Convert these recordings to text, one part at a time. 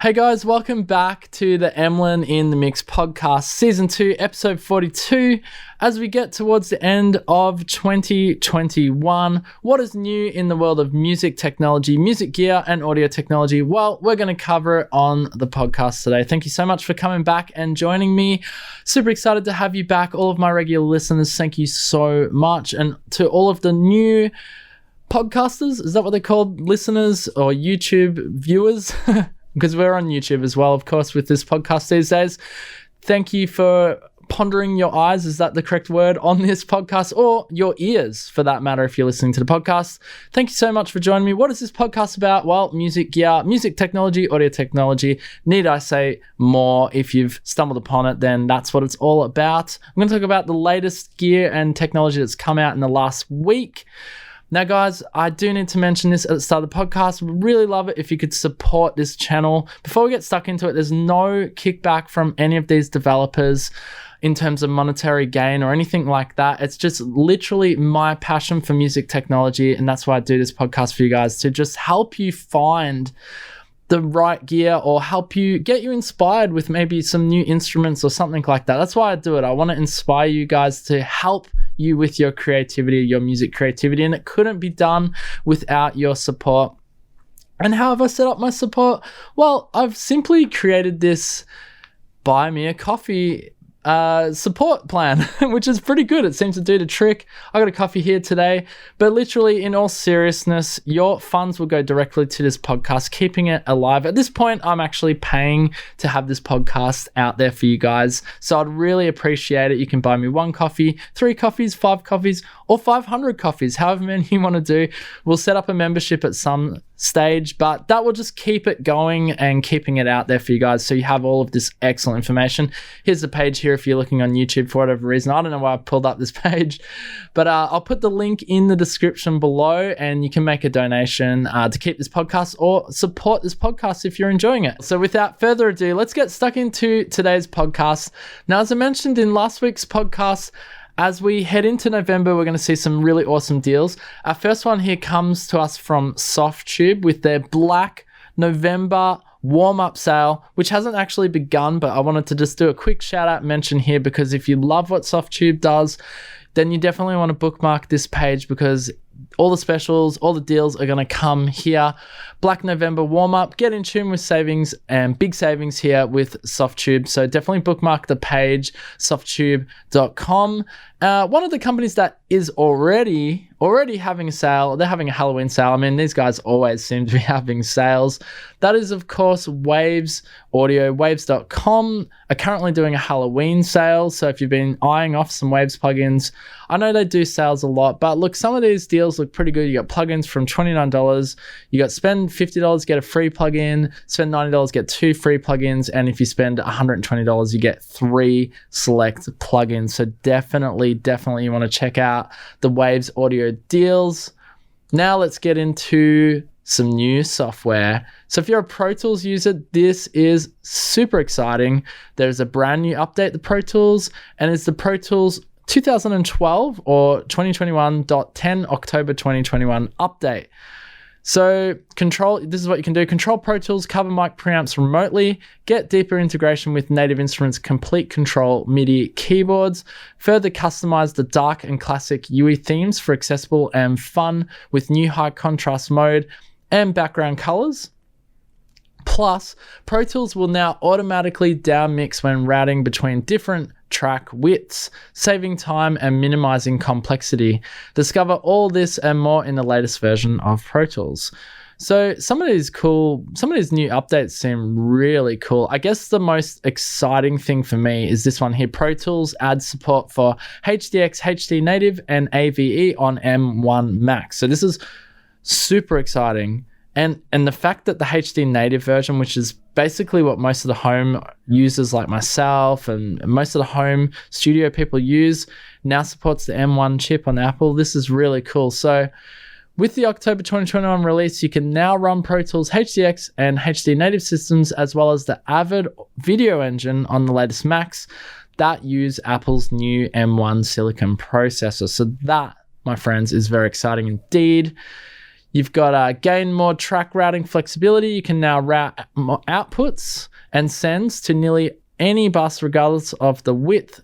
Hey guys, welcome back to the Emlyn in the Mix podcast, season 2, episode 42. As we get towards the end of 2021, what is new in the world of music technology, music gear, and audio technology? Well, we're going to cover it on the podcast today. Thank you so much for coming back and joining me. Super excited to have you back. All of my regular listeners, thank you so much. And to all of the new podcasters, is that what they're called? Listeners or YouTube viewers? Because we're on YouTube as well, of course, with this podcast these days. Thank you for pondering your eyes, is that the correct word, on this podcast, or your ears, for that matter, if you're listening to the podcast. Thank you so much for joining me. What is this podcast about? Well, music gear, music technology, audio technology. Need I say more? If you've stumbled upon it, then that's what it's all about. I'm going to talk about the latest gear and technology that's come out in the last week. Now, guys, I do need to mention this at the start of the podcast. We'd really love it if you could support this channel. Before we get stuck into it, there's no kickback from any of these developers in terms of monetary gain or anything like that. It's just literally my passion for music technology, and that's why I do this podcast for you guys, to just help you find the right gear or help you get you inspired with maybe some new instruments or something like that. That's why I do it. I want to inspire you guys to help you with your creativity, your music creativity, and it couldn't be done without your support. And how have I set up my support? Well, I've simply created this buy me a coffee support plan, which is pretty good. It seems to do the trick. I got a coffee here today, but literally, in all seriousness, your funds will go directly to this podcast, keeping it alive. At this point, I'm actually paying to have this podcast out there for you guys, so I'd really appreciate it. You can buy me 1 coffee, 3 coffees, 5 coffees, or 500 coffees, however many you want to do. We'll set up a membership at some stage, but that will just keep it going and keeping it out there for you guys, so you have all of this excellent information. Here's the page here if you're looking on YouTube for whatever reason. I don't know why I pulled up this page, but I'll put the link in the description below, and you can make a donation to keep this podcast or support this podcast if you're enjoying it. So without further ado, let's get stuck into today's podcast. Now, as I mentioned in last week's podcast, as we head into November, we're going to see some really awesome deals. Our first one here comes to us from Softube with their Black November warm-up sale, which hasn't actually begun, but I wanted to just do a quick shout-out mention here, because if you love what Softube does, then you definitely want to bookmark this page, because all the specials, all the deals are going to come here. Black November warm-up, get in tune with savings and big savings here with Softube. So definitely bookmark the page, softube.com. One of the companies that is already having a sale, they're having a Halloween sale. I mean, these guys always seem to be having sales. That is, of course, Waves Audio. Waves.com are currently doing a Halloween sale. So if you've been eyeing off some Waves plugins, I know they do sales a lot, but look, some of these deals look pretty good. You got plugins from $29. You got spend $50, get a free plugin, spend $90, get 2 free plugins. And if you spend $120, you get 3 select plugins. So definitely you want to check out the Waves Audio deals. Now let's get into some new software. So if you're a Pro Tools user, this is super exciting. There's a brand new update, the Pro Tools, and it's the Pro Tools 2012 or 2021.10 October 2021 update. So this is what you can do. Control Pro Tools cover mic preamps remotely, get deeper integration with Native Instruments Complete Control MIDI keyboards, further customize the dark and classic UE themes for accessible and fun with new high contrast mode and background colors. Plus, Pro Tools will now automatically down mix when routing between different track widths, saving time and minimizing complexity. Discover all this and more in the latest version of Pro Tools. So some of these new updates seem really cool. I guess the most exciting thing for me is this one here. Pro Tools adds support for HDX, HD Native, and AVE on M1 Max. So this is super exciting. And the fact that the HD Native version, which is basically what most of the home users like myself and most of the home studio people use, now supports the M1 chip on Apple. This is really cool. So with the October 2021 release, you can now run Pro Tools HDX and HD Native systems, as well as the Avid video engine on the latest Macs that use Apple's new M1 silicon processor. So that, my friends, is very exciting indeed. You've got gain more track routing flexibility. You can now route more outputs and sends to nearly any bus regardless of the width,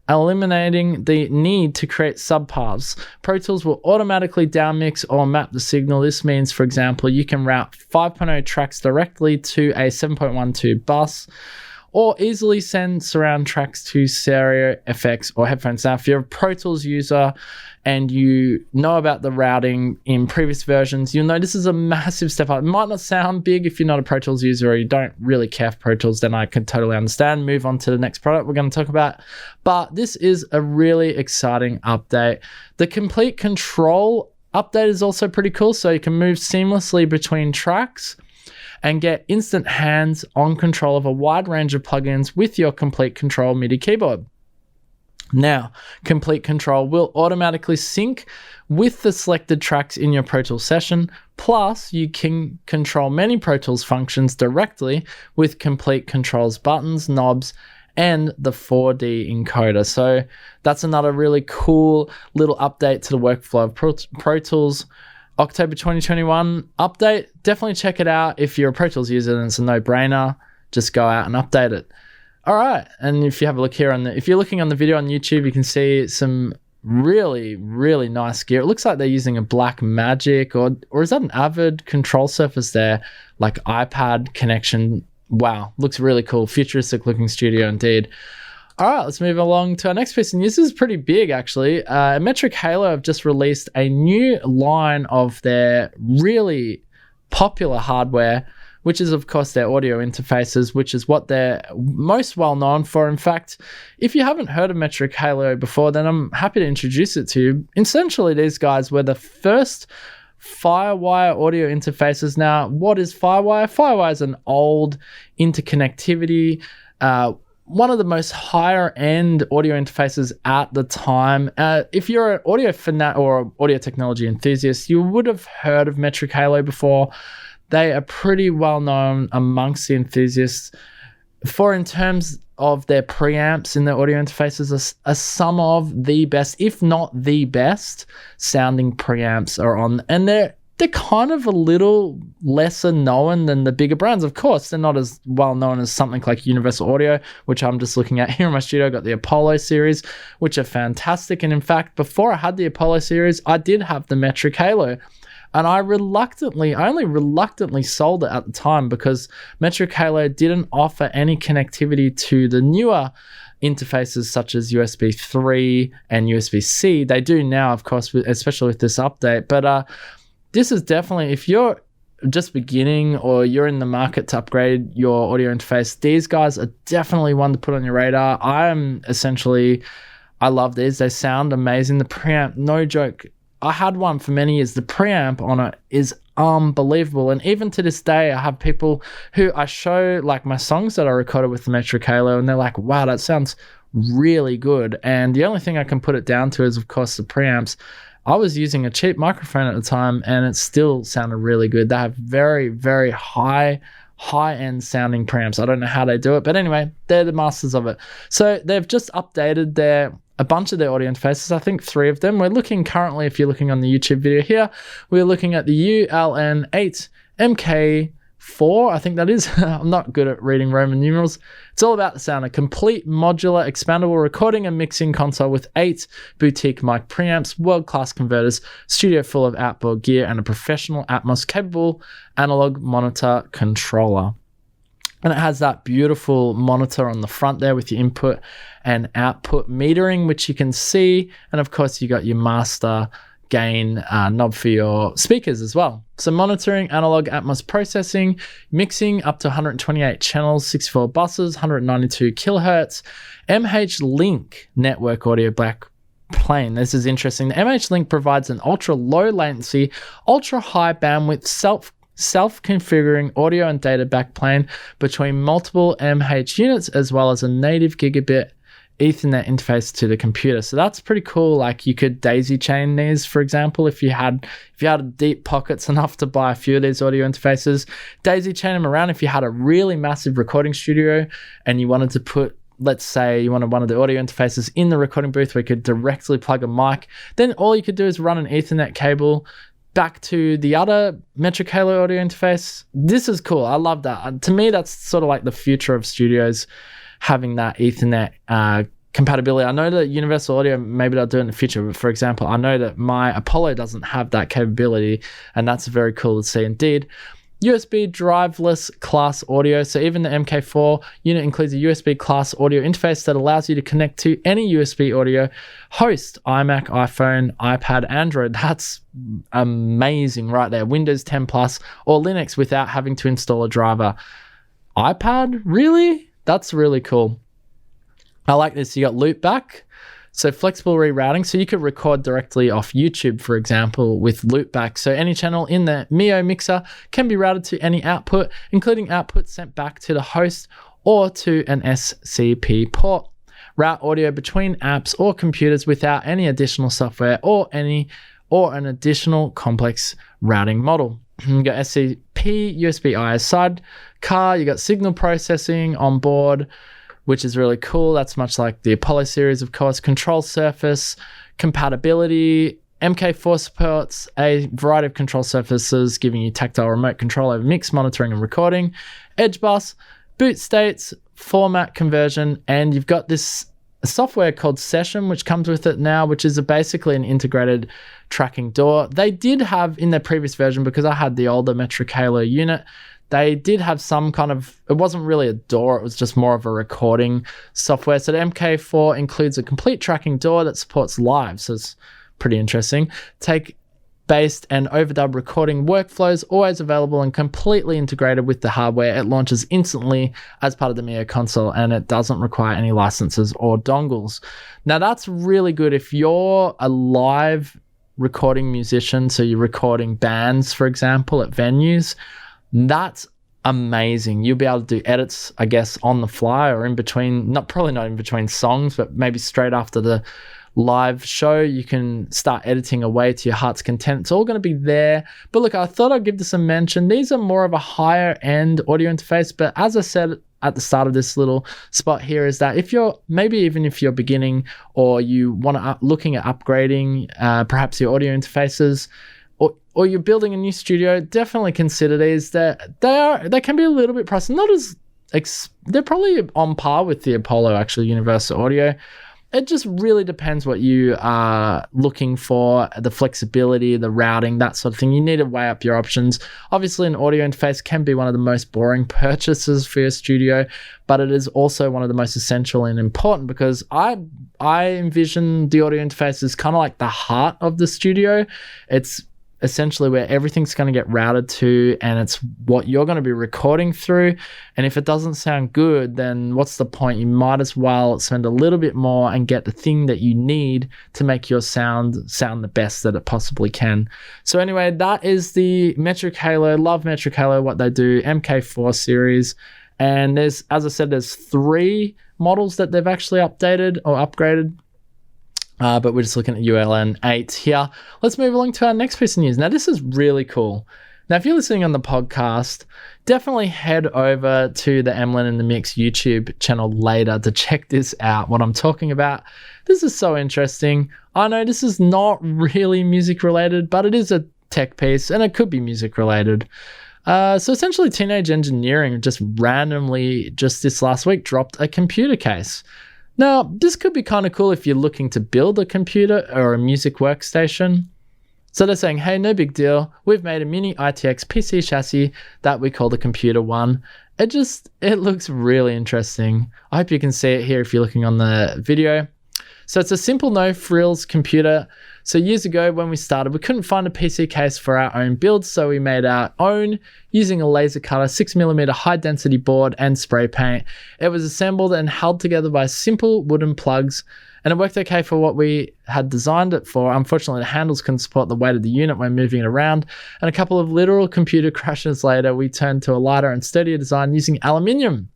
eliminating the need to create subpaths. Pro Tools will automatically downmix or map the signal. This means, for example, you can route 5.0 tracks directly to a 7.12 bus, or easily send surround tracks to stereo effects or headphones. Now, if you're a Pro Tools user and you know about the routing in previous versions, you'll know this is a massive step up. It might not sound big if you're not a Pro Tools user or you don't really care for Pro Tools, then I can totally understand. Move on to the next product we're going to talk about. But this is a really exciting update. The complete control update is also pretty cool, so you can move seamlessly between tracks and get instant hands-on control of a wide range of plugins with your Complete Control MIDI keyboard. Now, Complete Control will automatically sync with the selected tracks in your Pro Tools session, plus you can control many Pro Tools functions directly with Complete Control's buttons, knobs, and the 4D encoder. So that's another really cool little update to the workflow of Pro Tools. October 2021 update. Definitely check it out. If you're a Pro Tools user, then it's a no-brainer. Just go out and update it. All right. And if you have a look here if you're looking on the video on YouTube, you can see some really, really nice gear. It looks like they're using a Black Magic or is that an Avid control surface there? Like iPad connection. Wow. Looks really cool. Futuristic looking studio indeed. All right, let's move along to our next piece of news. This is pretty big, actually. Metric Halo have just released a new line of their really popular hardware, which is, of course, their audio interfaces, which is what they're most well known for. In fact, if you haven't heard of Metric Halo before, then I'm happy to introduce it to you. Essentially, these guys were the first Firewire audio interfaces. Now, what is Firewire? Firewire is an old interconnectivity, one of the most higher end audio interfaces at the time. If you're an audio fanat or audio technology enthusiast, you would have heard of Metric Halo before. They are pretty well known amongst the enthusiasts for, in terms of their preamps in their audio interfaces, are some of the best, if not the best, sounding preamps are on. And they're kind of a little lesser known than the bigger brands. Of course, they're not as well known as something like Universal Audio, which I'm just looking at here in my studio. I got the Apollo series, which are fantastic. And in fact, before I had the Apollo series, I did have the Metric Halo. And I only reluctantly sold it at the time because Metric Halo didn't offer any connectivity to the newer interfaces such as USB 3 and USB-C. They do now, of course, especially with this update. But this is definitely, if you're just beginning or you're in the market to upgrade your audio interface, these guys are definitely one to put on your radar. I love these. They sound amazing. The preamp, no joke. I had one for many years. The preamp on it is unbelievable. And even to this day, I have people who I show like my songs that I recorded with the Metric Halo, and they're like, wow, that sounds really good. And the only thing I can put it down to is, of course, the preamps. I was using a cheap microphone at the time, and it still sounded really good. They have very, very high-end sounding preamps. I don't know how they do it, but anyway, they're the masters of it. So they've just updated a bunch of their audio interfaces. I think 3 of them. We're looking currently, if you're looking on the YouTube video here, we're looking at the ULN8 MK4, I think that is. I'm not good at reading Roman numerals. It's all about the sound. A complete modular expandable recording and mixing console with 8 boutique mic preamps, world-class converters, studio full of outboard gear, and a professional Atmos capable analog monitor controller. And it has that beautiful monitor on the front there with your input and output metering, which you can see. And of course, you got your master gain knob for your speakers as well. So monitoring, analog Atmos processing, mixing up to 128 channels, 64 buses, 192 kilohertz, MH-Link network audio backplane. This is interesting. The MH-Link provides an ultra low latency, ultra high bandwidth, self-configuring audio and data backplane between multiple MH units, as well as a native gigabit Ethernet interface to the computer. So that's pretty cool. Like you could daisy chain these, for example, if you had deep pockets enough to buy a few of these audio interfaces, daisy chain them around. If you had a really massive recording studio and you wanted to put, let's say you wanted one of the audio interfaces in the recording booth where you could directly plug a mic, then all you could do is run an Ethernet cable back to the other Metric Halo audio interface. This is cool. I love that. To me, that's sort of like the future of studios, having that Ethernet compatibility. I know that Universal Audio, maybe they'll do it in the future, but for example, I know that my Apollo doesn't have that capability, and that's very cool to see indeed. USB driveless class audio. So even the MK4 unit includes a USB class audio interface that allows you to connect to any USB audio host, iMac, iPhone, iPad, Android. That's amazing right there. Windows 10 Plus or Linux without having to install a driver. iPad? Really? That's really cool. I like this. You got loopback. So flexible rerouting, so you could record directly off YouTube, for example, with loopback. So any channel in the Mio mixer can be routed to any output, including output sent back to the host or to an SCP port. Route audio between apps or computers without any additional software or an additional complex routing model. You got SCP, USB-I sidecar, you got signal processing on board, which is really cool. That's much like the Apollo series, of course. Control surface, compatibility. MK4 supports a variety of control surfaces, giving you tactile remote control over mix, monitoring, and recording. Edge bus, boot states, format conversion, and you've got this software called Session, which comes with it now, which is basically an integrated tracking DAW. They did have in their previous version, because I had the older Metric Halo unit, they did have some kind of, it wasn't really a DAW, it was just more of a recording software. So the MK4 includes a complete tracking DAW that supports live, so it's pretty interesting. Take-based and overdub recording workflows, always available and completely integrated with the hardware. It launches instantly as part of the Mio console, and it doesn't require any licenses or dongles. Now that's really good if you're a live recording musician, so you're recording bands, for example, at venues. That's amazing. You'll be able to do edits, I guess, on the fly or in between, probably not in between songs, but maybe straight after the live show, you can start editing away to your heart's content. It's all going to be there. But look, I thought I'd give this a mention. These are more of a higher end audio interface, but as I said at the start of this little spot here, is that if you're, maybe even if you're beginning or you want to looking at upgrading perhaps your audio interfaces, or you're building a new studio, definitely consider these. They can be a little bit pricey. Not as they're probably on par with the Apollo, actually, Universal Audio. It just really depends what you are looking for, the flexibility, the routing, that sort of thing. You need to weigh up your options. Obviously, an audio interface can be one of the most boring purchases for your studio, but it is also one of the most essential and important, because I envision the audio interface as kind of like the heart of the studio. It's essentially where everything's going to get routed to, and it's what you're going to be recording through. And if it doesn't sound good, then what's the point? You might as well spend a little bit more and get the thing that you need to make your sound the best that it possibly can. So anyway, that is the Metric Halo. Love Metric Halo, what they do, MK4 series. And there's, as I said, there's 3 models that they've actually updated or upgraded. But we're just looking at ULN 8 here. Let's move along to our next piece of news. Now, this is really cool. Now, if you're listening on the podcast, definitely head over to the Emlyn in the Mix YouTube channel later to check this out, what I'm talking about. This is so interesting. I know this is not really music related, but it is a tech piece, and it could be music related. So essentially, Teenage Engineering just randomly, just this last week, dropped a computer case. Now, this could be kind of cool if you're looking to build a computer or a music workstation. So they're saying, hey, no big deal. We've made a mini ITX PC chassis that we call the Computer One. It looks really interesting. I hope you can see it here if you're looking on the video. So it's a simple no-frills computer. So years ago when we started, we couldn't find a PC case for our own build, so we made our own using a laser cutter, 6mm high-density board, and spray paint. It was assembled and held together by simple wooden plugs, and it worked okay for what we had designed it for. Unfortunately, the handles couldn't support the weight of the unit when moving it around, and a couple of literal computer crashes later, we turned to a lighter and sturdier design using aluminium.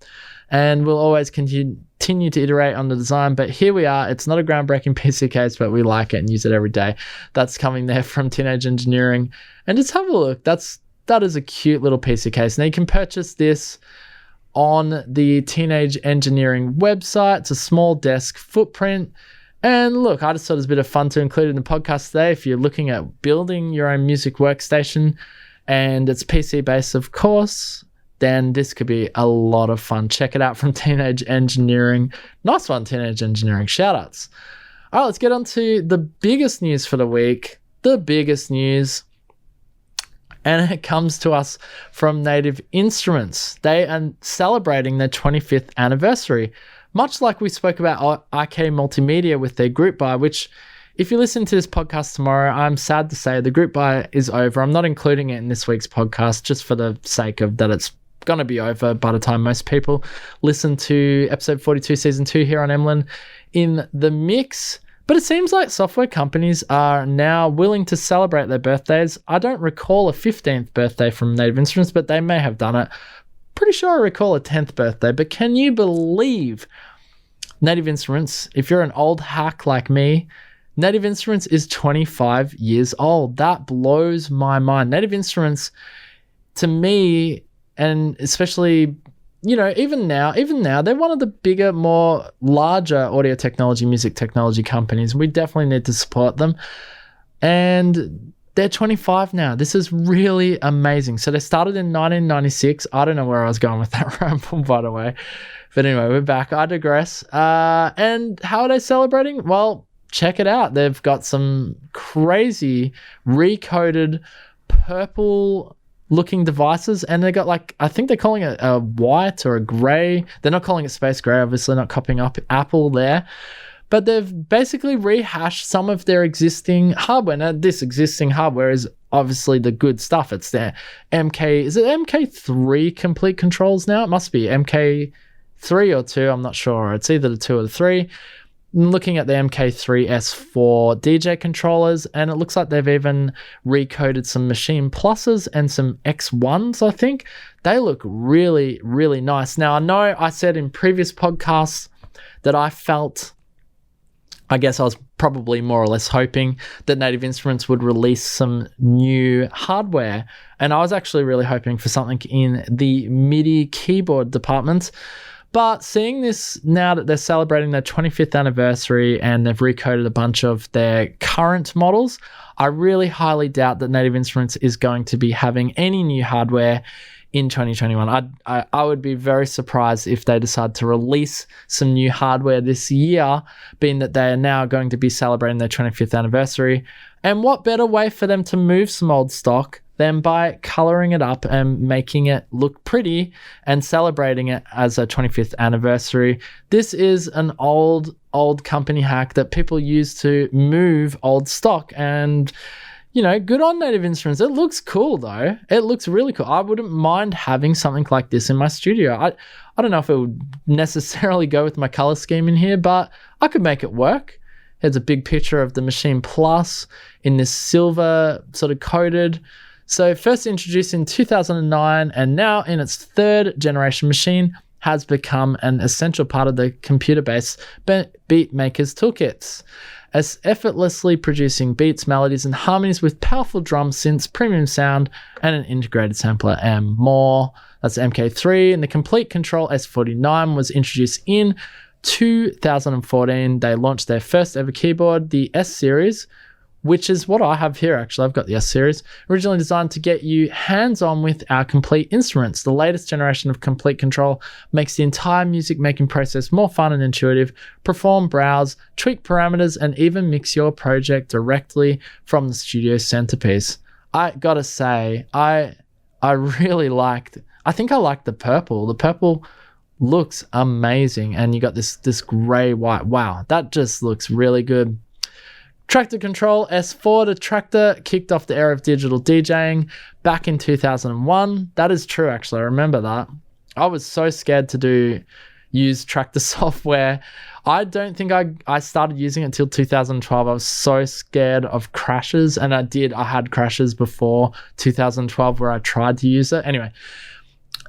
And we'll always continue to iterate on the design, but here we are. It's not a groundbreaking PC case, but we like it and use it every day. That's coming there from Teenage Engineering. And just have a look. That is a cute little PC case. Now you can purchase this on the Teenage Engineering website. It's a small desk footprint, And look, I just thought it was a bit of fun to include in the podcast today. If you're looking at building your own music workstation and it's PC based, of course, then this could be a lot of fun. Check it out from Teenage Engineering. Nice one, Teenage Engineering. Shoutouts. All right, let's get on to the biggest news for the week. The biggest news. And it comes to us from Native Instruments. They are celebrating their 25th anniversary. Much like we spoke about IK Multimedia with their group buy, which if you listen to this podcast tomorrow, I'm sad to say the group buy is over. I'm not including it in this week's podcast just for the sake of that it's going to be over by the time most people listen to episode 42, season 2 here on Emlyn in the mix. But it seems like software companies are now willing to celebrate their birthdays. I don't recall a 15th birthday from Native Instruments, but they may have done it. Pretty sure I recall a 10th birthday, but can you believe Native Instruments, if you're an old hack like me, Native Instruments is 25 years old. That blows my mind. Native Instruments, to me, and especially, even now, they're one of the bigger, more larger audio technology, music technology companies. We definitely need to support them. And they're 25 now. This is really amazing. So they started in 1996. I don't know where I was going with that ramble, by the way. But anyway, we're back. I digress. And how are they celebrating? Well, check it out. They've got some crazy recoded purple looking devices, and they got I think they're calling it a white or a gray. They're not calling it space gray, obviously not copying up Apple there, but they've basically rehashed some of their existing hardware. Now this existing hardware is obviously the good stuff. It's their is it MK3 complete controls now? It must be MK3 or 2, I'm not sure. It's either the 2 or the 3. Looking at the MK3 S4 DJ controllers, and it looks like they've even recoded some Machine Pluses and some X1s, I think. They look really, really nice. Now, I know I said in previous podcasts that I guess I was probably more or less hoping that Native Instruments would release some new hardware, and I was actually really hoping for something in the MIDI keyboard department. But seeing this now that they're celebrating their 25th anniversary and they've recoded a bunch of their current models, I really highly doubt that Native Instruments is going to be having any new hardware in 2021. I would be very surprised if they decide to release some new hardware this year, being that they are now going to be celebrating their 25th anniversary. And what better way for them to move some old stock than by coloring it up and making it look pretty and celebrating it as a 25th anniversary. This is an old company hack that people use to move old stock, and good on Native Instruments. It looks cool though. It looks really cool. I wouldn't mind having something like this in my studio. I don't know if it would necessarily go with my color scheme in here, but I could make it work. Here's a big picture of the Machine Plus in this silver sort of coated. So first introduced in 2009 and now in its third generation, Machine has become an essential part of the computer-based beat makers toolkits, as effortlessly producing beats, melodies, and harmonies with powerful drum synths, premium sound, and an integrated sampler and more. That's MK3, and the Complete Control S49 was introduced in 2014. They launched their first ever keyboard, the S series, which is what I have here actually. I've got the S series, originally designed to get you hands-on with our Complete instruments. The latest generation of Complete Control makes the entire music making process more fun and intuitive. Perform, browse, tweak parameters, and even mix your project directly from the studio centerpiece. I gotta say, I really liked, I think I liked the purple. The purple looks amazing, and you got this gray white. Wow, that just looks really good. Tractor Control S4, the Tractor kicked off the era of digital DJing back in 2001. That is true, actually. I remember that. I was so scared to use Tractor software. I don't think I started using it until 2012. I was so scared of crashes, and I had crashes before 2012 where I tried to use it. Anyway,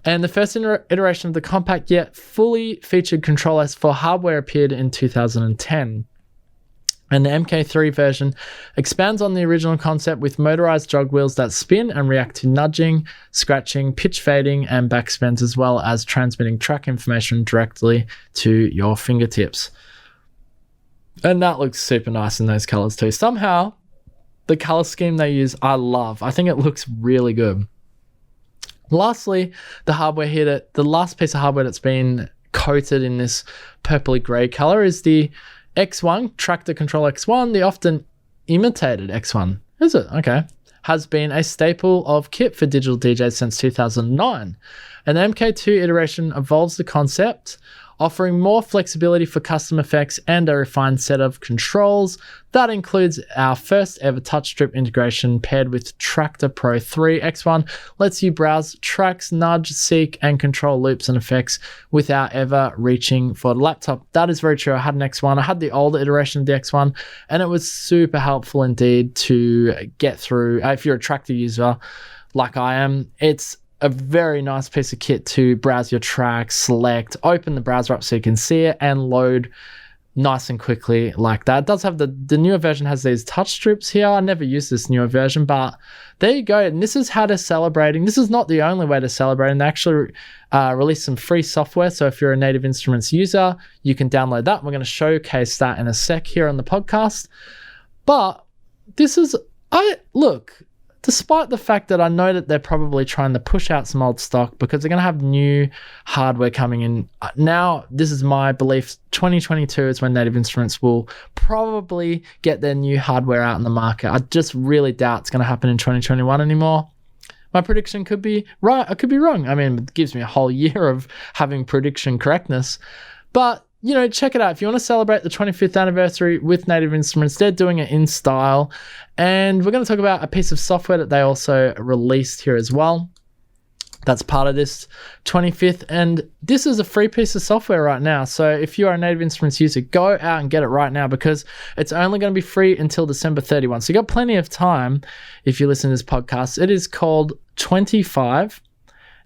and the first iteration of the compact yet fully featured Control S4 hardware appeared in 2010. And the MK3 version expands on the original concept with motorized jog wheels that spin and react to nudging, scratching, pitch fading, and backspins, as well as transmitting track information directly to your fingertips. And that looks super nice in those colors too. Somehow, the color scheme they use, I love. I think it looks really good. Lastly, the hardware here, the last piece of hardware that's been coated in this purpley gray color is the X1, Tractor Control X1, the often imitated X1. Is it? Okay. Has been a staple of kit for digital DJs since 2009. And the MK2 iteration evolves the concept, offering more flexibility for custom effects and a refined set of controls. That includes our first ever touch strip integration paired with Tractor Pro 3. X1 lets you browse tracks, nudge, seek, and control loops and effects without ever reaching for the laptop. That is very true. I had an X1. I had the older iteration of the X1, and it was super helpful indeed to get through. If you're a Tractor user like I am, it's a very nice piece of kit to browse your tracks, select, open the browser up so you can see it, and load nice and quickly like that. It does have the newer version has these touch strips here. I never used this newer version, but there you go. And this is how they're celebrating. This is not the only way to celebrate. And they actually released some free software. So if you're a Native Instruments user, you can download that. We're going to showcase that in a sec here on the podcast. But this is, despite the fact that I know that they're probably trying to push out some old stock because they're going to have new hardware coming in. Now, this is my belief, 2022 is when Native Instruments will probably get their new hardware out in the market. I just really doubt it's going to happen in 2021 anymore. My prediction could be right, I could be wrong. I mean, it gives me a whole year of having prediction correctness. But check it out. If you want to celebrate the 25th anniversary with Native Instruments, they're doing it in style. And we're going to talk about a piece of software that they also released here as well. That's part of this 25th. And this is a free piece of software right now. So if you are a Native Instruments user, go out and get it right now because it's only going to be free until December 31. So you've got plenty of time if you listen to this podcast. It is called 25.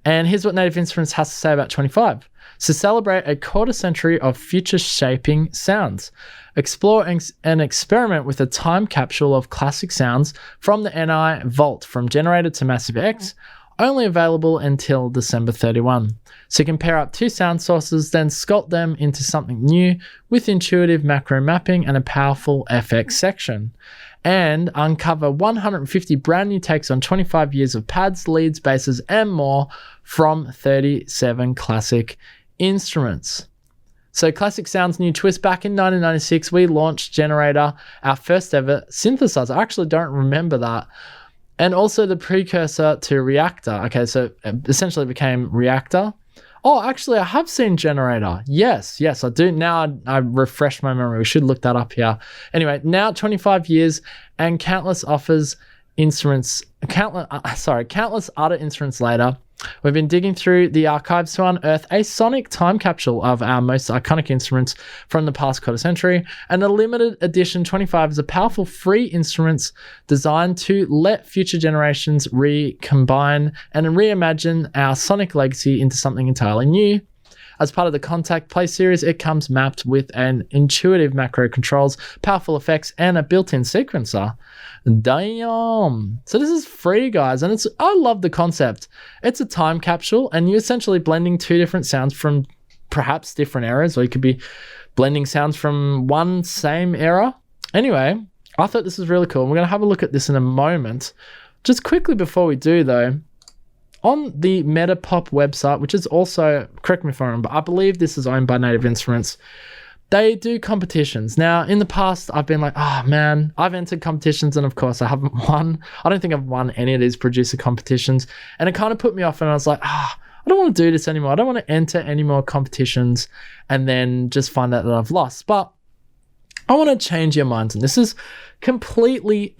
And here's what Native Instruments has to say about 25. So celebrate a quarter century of future-shaping sounds. Explore and experiment with a time capsule of classic sounds from the NI Vault, from Generator to Massive X, only available until December 31. So you can pair up two sound sources, then sculpt them into something new with intuitive macro mapping and a powerful FX section. And uncover 150 brand new takes on 25 years of pads, leads, basses, and more from 37 classic instruments. So Classic Sound's new twist. Back in 1996, we launched Generator, our first ever synthesizer. I actually don't remember that. And also the precursor to Reactor. Okay, so essentially it became Reactor. Oh, actually, I have seen Generator. Yes, I do. Now I refreshed my memory. We should look that up here. Anyway, now 25 years and countless other instruments later, we've been digging through the archives to unearth a sonic time capsule of our most iconic instruments from the past quarter century. And the limited edition 25 is a powerful free instruments designed to let future generations recombine and reimagine our sonic legacy into something entirely new. As part of the Contact Play series, it comes mapped with an intuitive macro controls, powerful effects, and a built-in sequencer. Damn. So this is free, guys, and I love the concept. It's a time capsule, and you're essentially blending two different sounds from perhaps different eras, or you could be blending sounds from one same era. Anyway, I thought this was really cool. We're going to have a look at this in a moment. Just quickly before we do, though, on the Metapop website, which is also, correct me if I'm wrong, but I believe this is owned by Native Instruments, they do competitions. Now, in the past, I've been like, oh man, I've entered competitions and of course I haven't won. I don't think I've won any of these producer competitions. And it kind of put me off and I was like, I don't want to do this anymore. I don't want to enter any more competitions and then just find out that I've lost. But I want to change your minds. And this is completely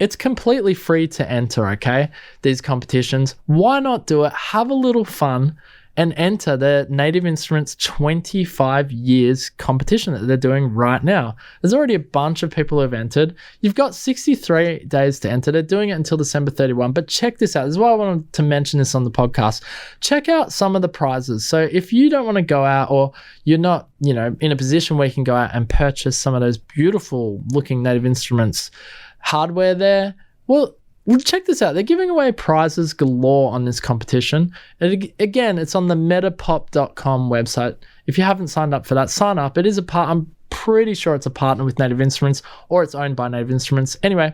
free to enter, okay? These competitions. Why not do it? Have a little fun and enter the Native Instruments 25 years competition that they're doing right now. There's already a bunch of people who have entered. You've got 63 days to enter. They're doing it until December 31. But check this out. This is why I wanted to mention this on the podcast. Check out some of the prizes. So if you don't want to go out, or you're not, in a position where you can go out and purchase some of those beautiful looking Native Instruments hardware there, well, check this out. They're giving away prizes galore on this competition. And again, it's on the metapop.com website. If you haven't signed up for that, sign up. It is I'm pretty sure it's a partner with Native Instruments or it's owned by Native Instruments. Anyway,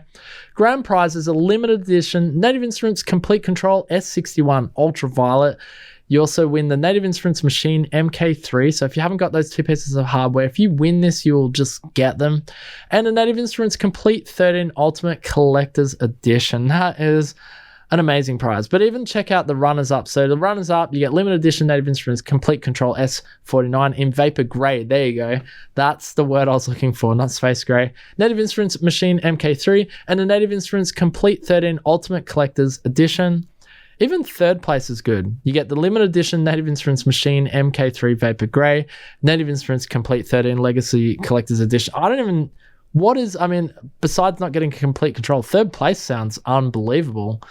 grand prize is a limited edition Native Instruments Complete Control S61 Ultraviolet. You also win the Native Instruments Machine MK3. So if you haven't got those two pieces of hardware, if you win this, you'll just get them. And a Native Instruments Complete 13 Ultimate Collector's Edition. That is an amazing prize. But even check out the runners-up. So the runners-up, you get limited edition Native Instruments Complete Control S49 in Vapor Grey. There you go. That's the word I was looking for, not Space Grey. Native Instruments Machine MK3 and the Native Instruments Complete 13 Ultimate Collector's Edition. Even third place is good. You get the limited edition Native Instruments Machine MK3 Vapor Grey, Native Instruments Complete 13 Legacy Collector's Edition. Besides not getting complete control, third place sounds unbelievable.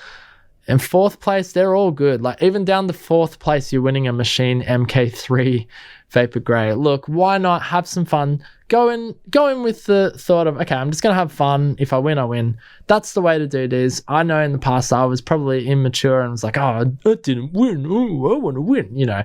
And fourth place, they're all good. Like even down to fourth place, you're winning a Machine MK3 Vapor Grey. Look, why not have some fun? Go in with the thought of, okay, I'm just going to have fun. If I win, I win. That's the way to do this. I know in the past I was probably immature and was like, oh, I didn't win. Oh, I want to win.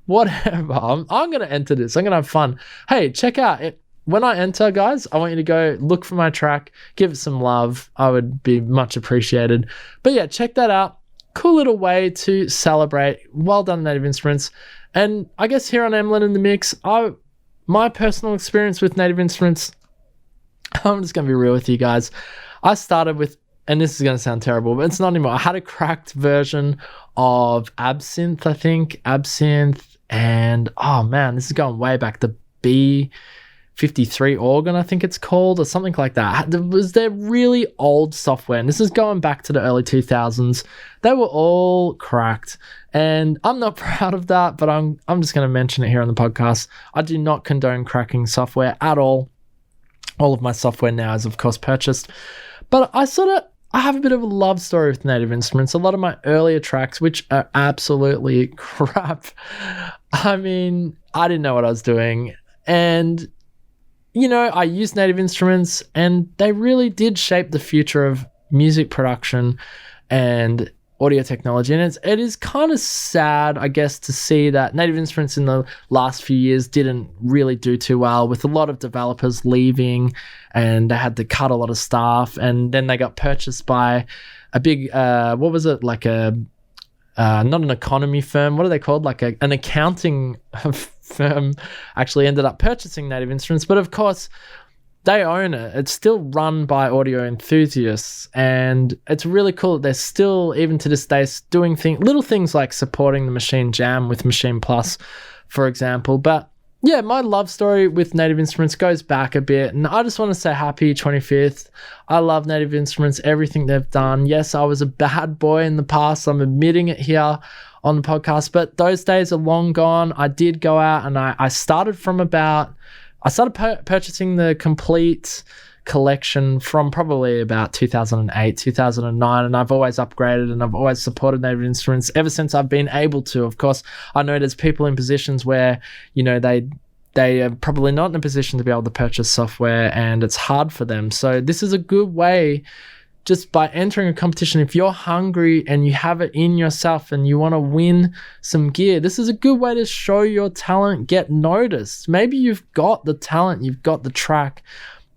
Whatever. I'm going to enter this. I'm going to have fun. Hey, check out it. When I enter, guys, I want you to go look for my track, give it some love. I would be much appreciated. But yeah, check that out. Cool little way to celebrate. Well done, Native Instruments. And I guess here on Emlyn in the Mix, my personal experience with Native Instruments, I'm just going to be real with you guys. I started with, and this is going to sound terrible, but it's not anymore. I had a cracked version of Absinthe, I think. Absinthe, and oh man, this is going way back. The B53 organ, I think it's called, or something like that. It was their really old software, and this is going back to the early 2000s. They were all cracked, and I'm not proud of that, but I'm just going to mention it here on the podcast. I do not condone cracking software at all. All of my software now is, of course, purchased, but I have a bit of a love story with Native Instruments. A lot of my earlier tracks, which are absolutely crap. I mean, I didn't know what I was doing, and I used Native Instruments, and they really did shape the future of music production and audio technology. And it is kind of sad, I guess, to see that Native Instruments in the last few years didn't really do too well, with a lot of developers leaving, and they had to cut a lot of staff, and then they got purchased by a big, what was it, like a, not an economy firm, what are they called? Like an accounting firm actually ended up purchasing Native Instruments, but of course they own it. It's still run by audio enthusiasts, and it's really cool that they're still, even to this day, doing little things like supporting the Machine Jam with Machine Plus, for example. But yeah, my love story with Native Instruments goes back a bit, and I just want to say happy 25th. I love Native Instruments, everything they've done. Yes, I was a bad boy in the past. I'm admitting it here on the podcast, but those days are long gone. I did go out and I started purchasing the complete collection from probably about 2008, 2009, and I've always upgraded and I've always supported Native Instruments ever since I've been able to. Of course, I know there's people in positions where, they are probably not in a position to be able to purchase software, and it's hard for them. So this is a good way, just by entering a competition. If you're hungry and you have it in yourself and you want to win some gear, this is a good way to show your talent, get noticed. Maybe you've got the talent, you've got the track,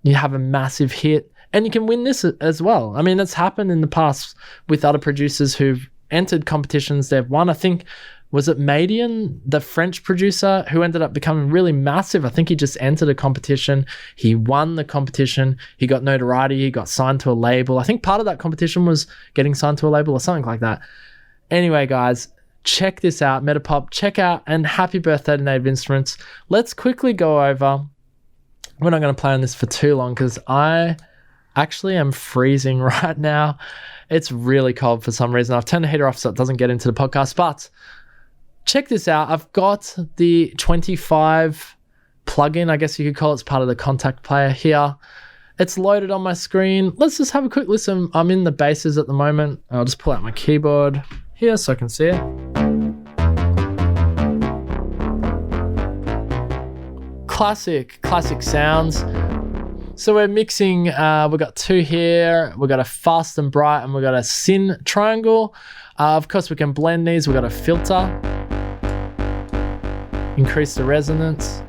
you have a massive hit, and you can win this as well. I mean, it's happened in the past with other producers who've entered competitions. They've won. I think, was it Madian, the French producer, who ended up becoming really massive? I think he just entered a competition. He won the competition. He got notoriety. He got signed to a label. I think part of that competition was getting signed to a label or something like that. Anyway, guys, check this out. Metapop, check out, and happy birthday to Native Instruments. Let's quickly go over. We're not going to play on this for too long because I actually am freezing right now. It's really cold for some reason. I've turned the heater off so it doesn't get into the podcast, but check this out. I've got the 25 plugin, I guess you could call it. It's part of the contact player here. It's loaded on my screen. Let's just have a quick listen. I'm in the basses at the moment. I'll just pull out my keyboard here so I can see it. Classic sounds. So we're mixing, we've got two here. We've got a fast and bright, and we've got a syn triangle. Of course, we can blend these. We've got a filter. Increase the resonance.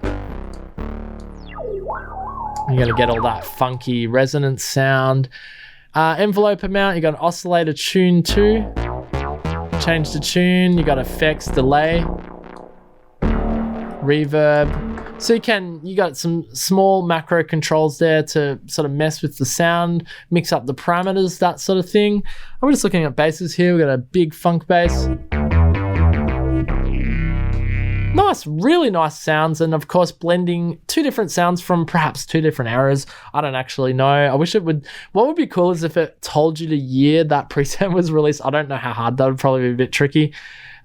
You're going to get all that funky resonance sound. Envelope amount, you got an oscillator tune too. Change the tune, you got effects, delay, reverb. So you got some small macro controls there to sort of mess with the sound, mix up the parameters, that sort of thing. And we're just looking at basses here. We've got a big funk bass. Nice, really nice sounds, and of course blending two different sounds from perhaps two different eras. I don't actually know. I wish it would. What would be cool is if it told you the year that preset was released. I don't know how hard that would probably be a bit tricky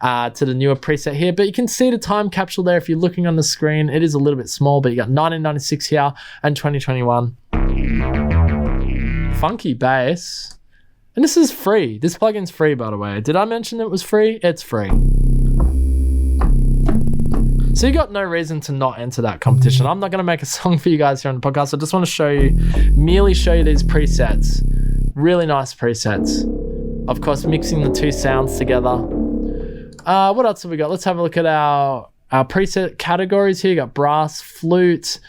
to the newer preset here, but you can see the time capsule there if you're looking on the screen. It is a little bit small, but you got 1996 here and 2021. Funky bass. And this is free. This plugin's free, by the way. Did I mention it was free? It's free. So you got no reason to not enter that competition. I'm not going to make a song for you guys here on the podcast. I just want to merely show you these presets. Really nice presets. Of course, mixing the two sounds together. What else have we got? Let's have a look at our preset categories here. You got brass, flute.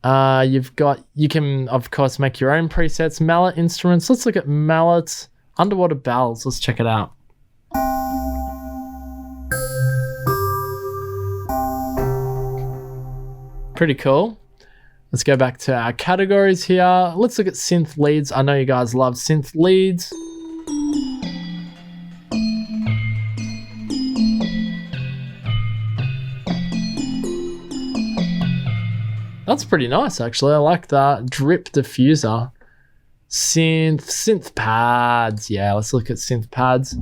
You can, of course, make your own presets. Mallet instruments. Let's look at mallets. Underwater bells. Let's check it out. Pretty cool. Let's go back to our categories here. Let's look at synth leads. I know you guys love synth leads. That's pretty nice, actually. I like that. Drip diffuser. Synth pads. Yeah, let's look at synth pads.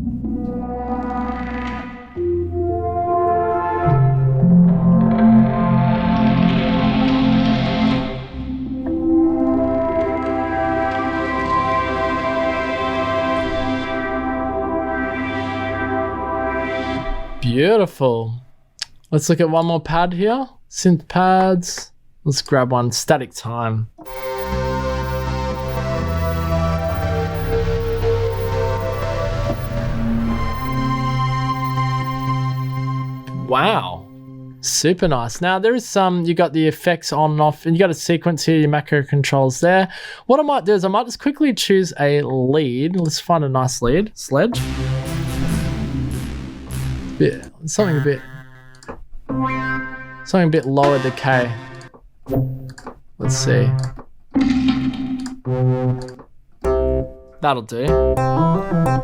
Beautiful. Let's look at one more pad here. Synth pads. Let's grab one. Static time. Wow. Super nice. Now there is you got the effects on and off, and you got a sequence here, your macro controls there. What I might do is I might just quickly choose a lead. Let's find a nice lead. Sledge. Yeah, something a bit lower decay. Let's see. That'll do.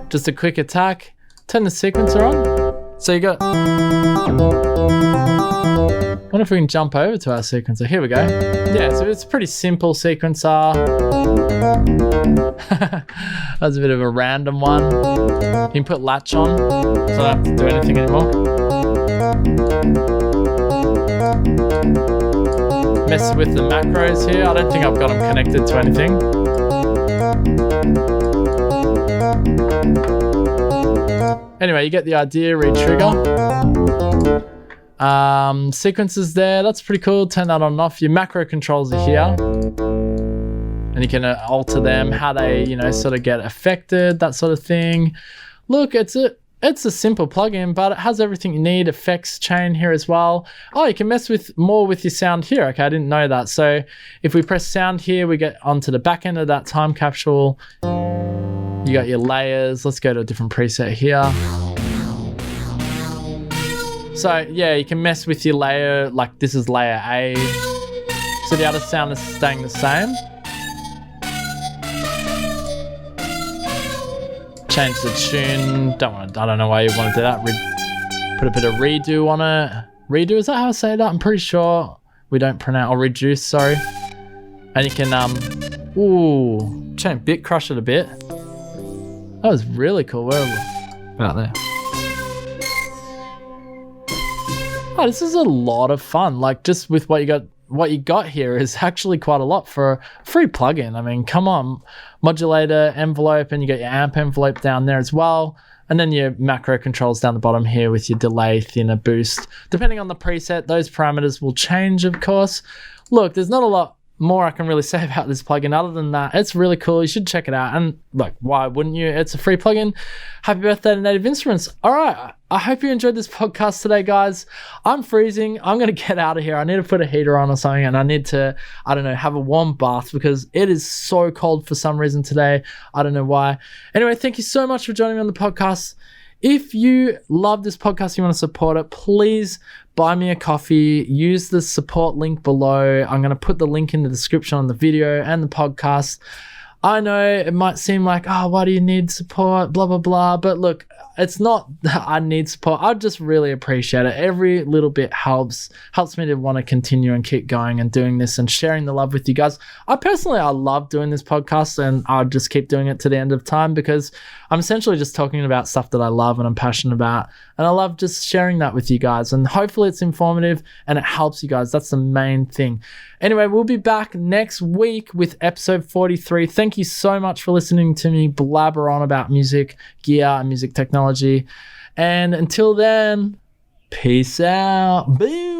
Just a quick attack. Turn the sequencer on. So you got. I wonder if we can jump over to our sequencer. Here we go. Yeah, so it's a pretty simple sequencer. That was a bit of a random one. You can put latch on, so I don't have to do anything anymore. Mess with the macros here. I don't think I've got them connected to anything. Anyway, you get the idea. Re-trigger. Sequences there. That's pretty cool. Turn that on and off. Your macro controls are here. And you can alter them, how they, sort of get affected, that sort of thing. Look, it's a simple plugin, but it has everything you need. Effects chain here as well. Oh, you can mess more with your sound here. Okay, I didn't know that. So if we press sound here, we get onto the back end of that time capsule. You got your layers. Let's go to a different preset here. So yeah, you can mess with your layer. Like this is layer A. So the other sound is staying the same. Change the tune. I don't know why you want to do that. Put a bit of redo on it. Redo, is that how I say that? I'm pretty sure we don't pronounce, or reduce, sorry. And you can, change bit crush it a bit. That was really cool. Where about there? Oh, this is a lot of fun. Like just with what you got here is actually quite a lot for a free plugin. I mean, come on. Modulator, envelope, and you got your amp envelope down there as well. And then your macro controls down the bottom here with your delay, thinner, boost. Depending on the preset, those parameters will change, of course. Look, there's not a lot more I can really say about this plugin other than that. It's really cool. You should check it out. And like, why wouldn't you? It's a free plugin. Happy birthday to Native Instruments. All right. I hope you enjoyed this podcast today, guys. I'm freezing. I'm going to get out of here. I need to put a heater on or something, and I need to, I don't know, have a warm bath because it is so cold for some reason today. I don't know why. Anyway, thank you so much for joining me on the podcast. If you love this podcast, you want to support it, please buy me a coffee. Use the support link below. I'm going to put the link in the description on the video and the podcast. I know it might seem like, oh, why do you need support? Blah, blah, blah. But look, it's not that I need support. I just really appreciate it. Every little bit helps me to want to continue and keep going and doing this and sharing the love with you guys. I love doing this podcast, and I'll just keep doing it to the end of time because I'm essentially just talking about stuff that I love and I'm passionate about. And I love just sharing that with you guys. And hopefully it's informative and it helps you guys. That's the main thing. Anyway, we'll be back next week with episode 43. Thank you so much for listening to me blabber on about music, gear, and music technology. And until then, peace out. Boom.